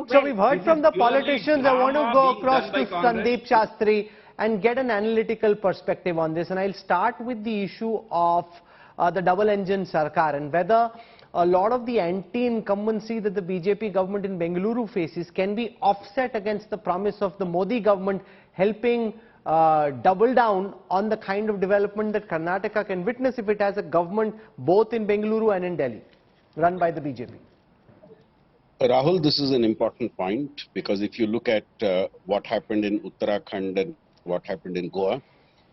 So we've heard from the purely politicians. I want to drama go being across done to by Congress. Sandeep Shastri and get an analytical perspective on this. And I'll start with the issue of the double-engine Sarkar and whether a lot of the anti-incumbency that the BJP government in Bengaluru faces can be offset against the promise of the Modi government helping double down on the kind of development that Karnataka can witness if it has a government both in Bengaluru and in Delhi, run by the BJP. Rahul, this is an important point because if you look at what happened in Uttarakhand and what happened in Goa,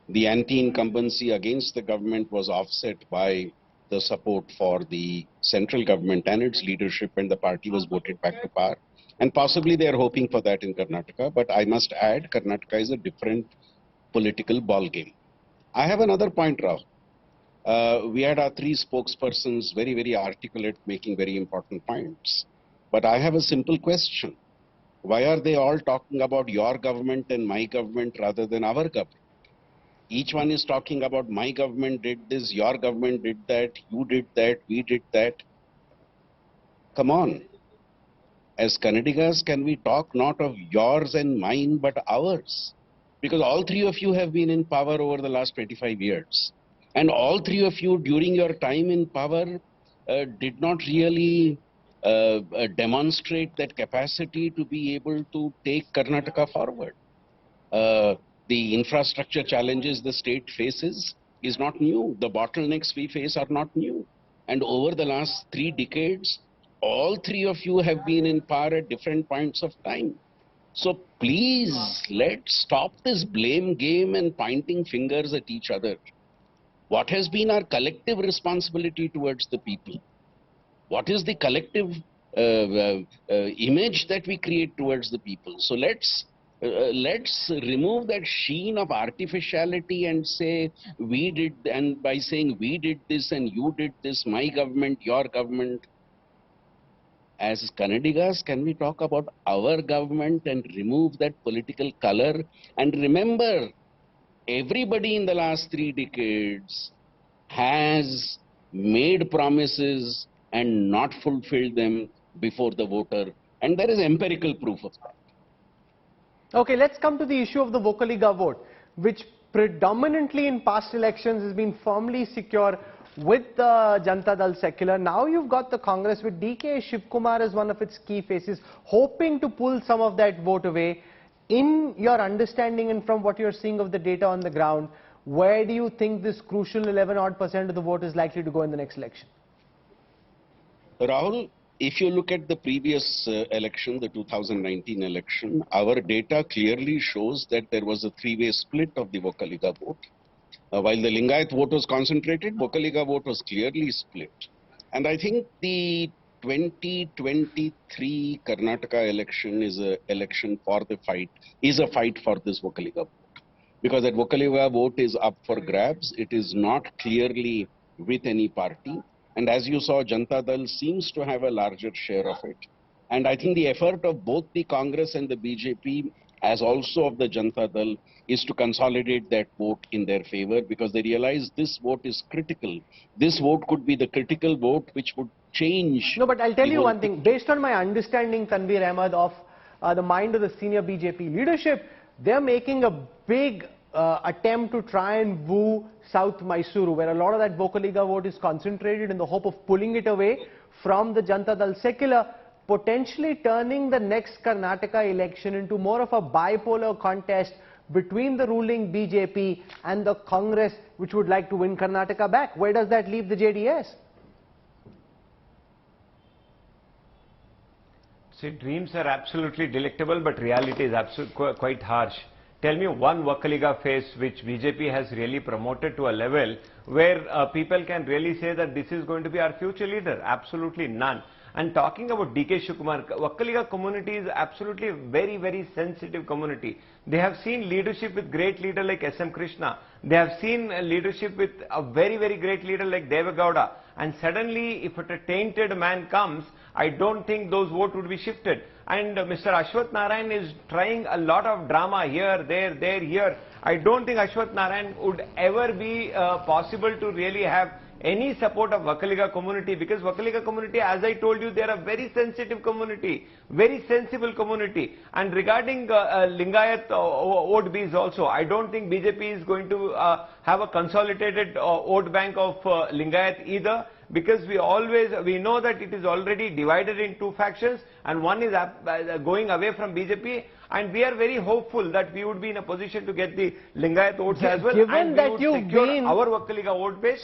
the anti-incumbency against the government was offset by the support for the central government and its leadership, and the party was voted back to power. And possibly they are hoping for that in Karnataka, but I must add, Karnataka is a different political ball game. I have another point, Rahul. We had our three spokespersons, very, very articulate, making very important points. But I have a simple question. Why are they all talking about your government and my government rather than our government? Each one is talking about my government did this, your government did that, you did that, we did that. Come on. As Kannadigas, can we talk not of yours and mine, but ours? Because all three of you have been in power over the last 25 years. And all three of you during your time in power did not really demonstrate that capacity to be able to take Karnataka forward. The infrastructure challenges the state faces is not new. The bottlenecks we face are not new. And over the last 3 decades, all three of you have been in power at different points of time. So please, let's stop this blame game and pointing fingers at each other. What has been our collective responsibility towards the people? What is the collective image that we create towards the people? So let's remove that sheen of artificiality and say we did, and by saying we did this and you did this, my government, your government. As Kannadigas, can we talk about our government and remove that political color? And remember, everybody in the last 3 decades has made promises and not fulfilled them before the voter. And there is empirical proof of that. Okay, let's come to the issue of the Vocaliga vote, which predominantly in past elections has been firmly secure with the Janata Dal Secular. Now you've got the Congress with DK Shivkumar as one of its key faces, hoping to pull some of that vote away. In your understanding and from what you're seeing of the data on the ground, where do you think this crucial 11% of the vote is likely to go in the next election? Rahul, if you look at the previous election, the 2019 election, our data clearly shows that there was a 3-way split of the Vocaliga vote. While the Lingayat vote was concentrated, Vocaliga vote was clearly split. And I think the 2023 Karnataka election is a election for the fight, is a fight for this Vocaliga vote. Because that Vocaliga vote is up for grabs. It is not clearly with any party. And as you saw, Janata Dal seems to have a larger share of it. And I think the effort of both the Congress and the BJP, as also of the Janata Dal, is to consolidate that vote in their favor because they realize this vote is critical. This vote could be the critical vote which would change. No, but I'll tell you one thing. Based on my understanding, Tanveer Ahmed, of the mind of the senior BJP leadership, they're making a big attempt to try and woo South Mysuru, where a lot of that Vocaliga vote is concentrated in the hope of pulling it away from the Janata Dal Secular, potentially turning the next Karnataka election into more of a bipolar contest between the ruling BJP and the Congress, which would like to win Karnataka back. Where does that leave the JDS? See, dreams are absolutely delectable, but reality is quite harsh. Tell me one Vocaliga face which BJP has really promoted to a level where people can really say that this is going to be our future leader. Absolutely none. And talking about DK Shivkumar, Vocaliga community is absolutely very, very sensitive community. They have seen leadership with great leader like SM Krishna. They have seen leadership with a very, very great leader like Devagowda. And suddenly, if a tainted man comes, I don't think those votes would be shifted. And Mr. Ashwath Narayan is trying a lot of drama here, there, here. I don't think Ashwath Narayan would ever be possible to really have any support of Vakaliga community, because Vakaliga community, as I told you, they are a very sensitive community, very sensible community. And regarding Lingayat vote base also, I don't think BJP is going to have a consolidated vote bank of Lingayat either, because we know that it is already divided in two factions, and one is going away from BJP, and we are very hopeful that we would be in a position to get the Lingayat votes as well, Given and that we would you've secure been our Vakaliga vote base